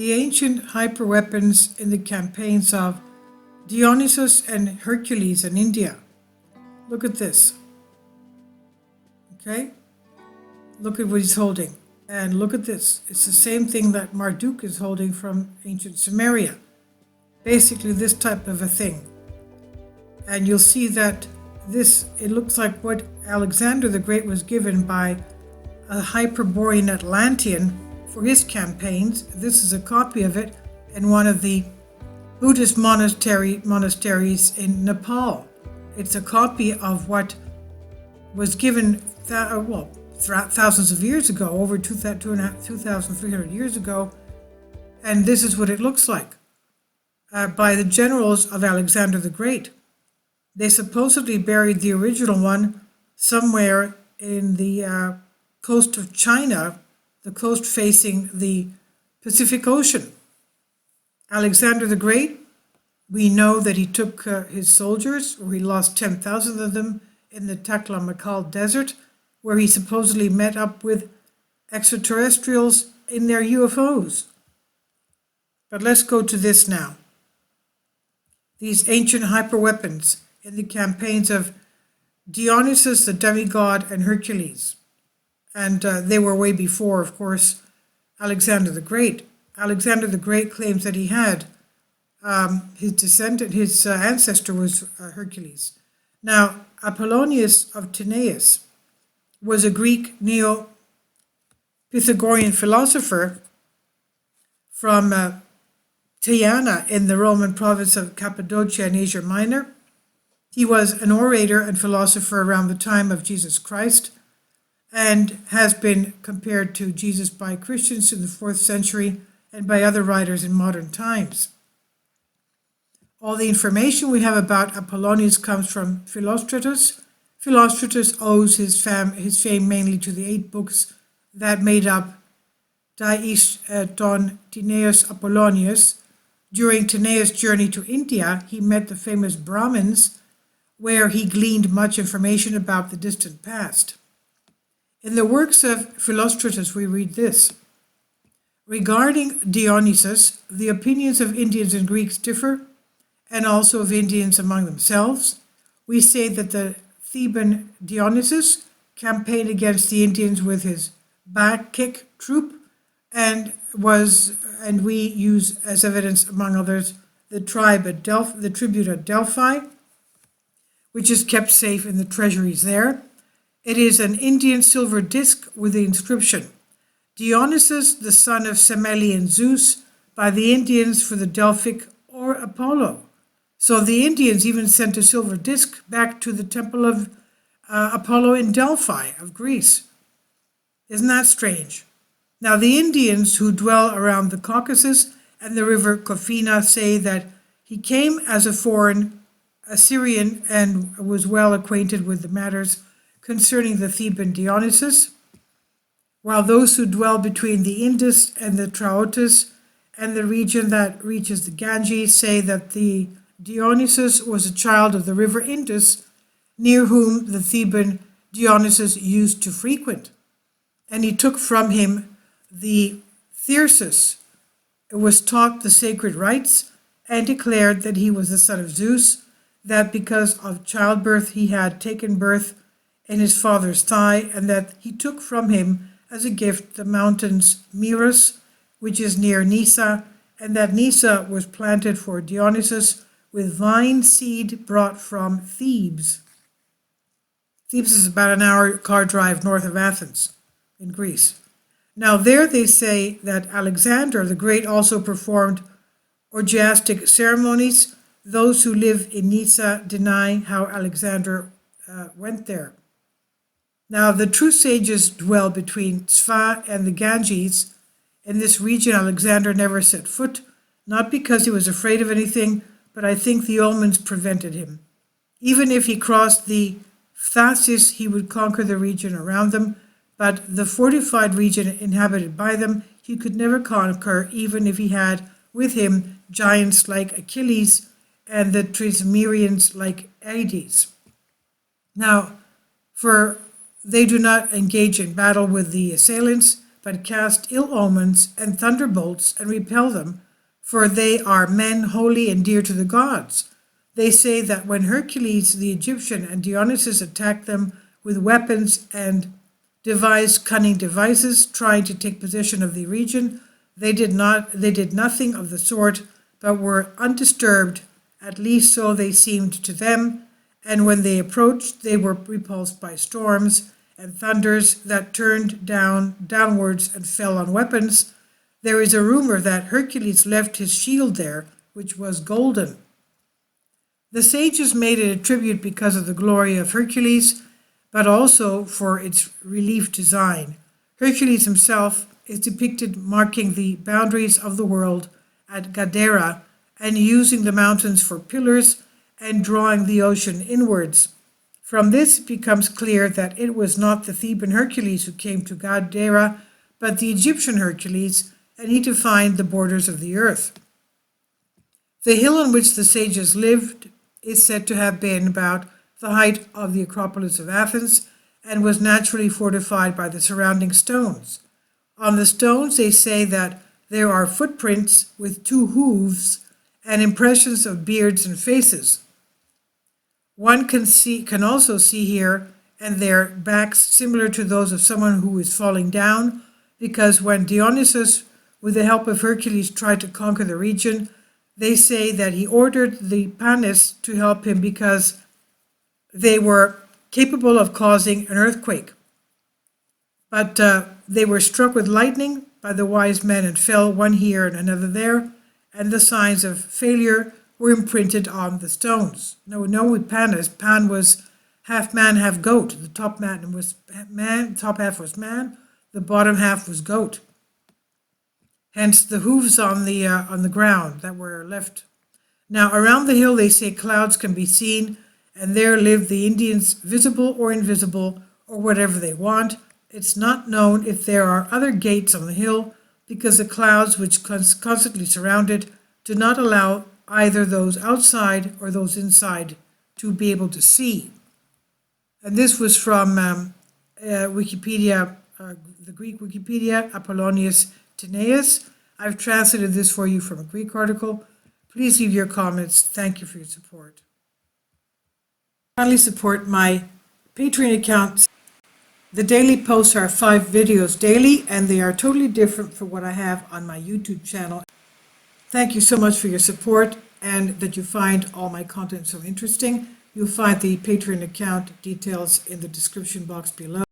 the ancient hyperweapons in the campaigns of Dionysus and Hercules in India. Look at this. Okay? Look at what he's holding. And look at this. It's the same thing that Marduk is holding from ancient Sumeria. Basically this type of a thing. And you'll see that it looks like what Alexander the Great was given by a Hyperborean Atlantean for his campaigns. This is a copy of it in one of the Buddhist monasteries in Nepal. It's a copy of what was given thousands of years ago, over 2,300 years ago, and this is what it looks like, by the generals of Alexander the Great. They supposedly buried the original one somewhere in the coast of China, the coast facing the Pacific Ocean. Alexander the Great, we know that he took his soldiers, or he lost 10,000 of them, in the Taklamakan Desert, where he supposedly met up with extraterrestrials in their UFOs. But let's go to this now. These ancient hyperweapons in the campaigns of Dionysus, the demigod, and Hercules. And they were way before, of course, Alexander the Great. Alexander the Great claims that he had his ancestor was Hercules. Now, Apollonius of Timaeus was a Greek Neo-Pythagorean philosopher from Tyana in the Roman province of Cappadocia in Asia Minor. He was an orator and philosopher around the time of Jesus Christ and has been compared to Jesus by Christians in the 4th century and by other writers in modern times. All the information we have about Apollonius comes from Philostratus. Philostratus owes his fame mainly to the 8 books that made up Diiston Timaeus Apollonius. During Timaeus' journey to India, he met the famous Brahmins, where he gleaned much information about the distant past. In the works of Philostratus, we read this. Regarding Dionysus, the opinions of Indians and Greeks differ, and also of Indians among themselves. We say that the Theban Dionysus campaigned against the Indians with his Bacchic troop, and we use as evidence, among others, the tribute at Delphi, which is kept safe in the treasuries there. It is an Indian silver disc with the inscription, Dionysus, the son of Semele and Zeus, by the Indians for the Delphic or Apollo. So the Indians even sent a silver disc back to the temple of Apollo in Delphi of Greece. Isn't that strange? Now the Indians who dwell around the Caucasus and the river Kofina say that he came as a foreign Assyrian and was well acquainted with the matters concerning the Theban Dionysus, while those who dwell between the Indus and the Troodos and the region that reaches the Ganges say that the Dionysus was a child of the river Indus, near whom the Theban Dionysus used to frequent. And he took from him the Thyrsus, was taught the sacred rites, and declared that he was the son of Zeus, that because of childbirth he had taken birth in his father's thigh, and that he took from him as a gift the mountains Mirus, which is near Nysa, and that Nysa was planted for Dionysus with vine seed brought from Thebes. Thebes is about an hour car drive north of Athens in Greece. Now there they say that Alexander the Great also performed orgiastic ceremonies. Those who live in Nysa deny how Alexander went there. Now the true sages dwell between Sva and the Ganges. In this region Alexander never set foot, not because he was afraid of anything, but I think the omens prevented him. Even if he crossed the Phthasis, he would conquer the region around them, but the fortified region inhabited by them he could never conquer, even if he had with him giants like Achilles and the Trismerians like Aedes. Now, for they do not engage in battle with the assailants, but cast ill omens and thunderbolts and repel them, for they are men holy and dear to the gods. They say that when Hercules the Egyptian and Dionysus attacked them with weapons and devised cunning devices trying to take possession of the region, they did nothing of the sort, but were undisturbed, at least so they seemed to them, and when they approached they were repulsed by storms and thunders that turned downwards and fell on weapons. There is a rumor that Hercules left his shield there, which was golden. The sages made it a tribute because of the glory of Hercules, but also for its relief design. Hercules himself is depicted marking the boundaries of the world at Gadara and using the mountains for pillars and drawing the ocean inwards. From this it becomes clear that it was not the Theban Hercules who came to Gadara, but the Egyptian Hercules, and he defined the borders of the earth. The hill on which the sages lived is said to have been about the height of the Acropolis of Athens and was naturally fortified by the surrounding stones. On the stones they say that there are footprints with 2 hooves and impressions of beards and faces. One can also see here and there backs similar to those of someone who is falling down, because when Dionysus, with the help of Hercules, tried to conquer the region, they say that he ordered the Panis to help him because they were capable of causing an earthquake. But they were struck with lightning by the wise men and fell, one here and another there, and the signs of failure were imprinted on the stones. Now we know with Panis, Pan was half man, half goat. The top half was man, the bottom half was goat. Hence the hooves on the ground that were left. Now around the hill they say clouds can be seen, and there live the Indians, visible or invisible, or whatever they want. It's not known if there are other gates on the hill, because the clouds which constantly surround it do not allow either those outside or those inside to be able to see. And this was from Wikipedia, the Greek Wikipedia, Apollonius Timaeus. I've translated this for you from a Greek article. Please leave your comments. Thank you for your support. Kindly support my Patreon account. The daily posts are 5 videos daily, and they are totally different from what I have on my YouTube channel. Thank you so much for your support and that you find all my content so interesting. You'll find the Patreon account details in the description box below.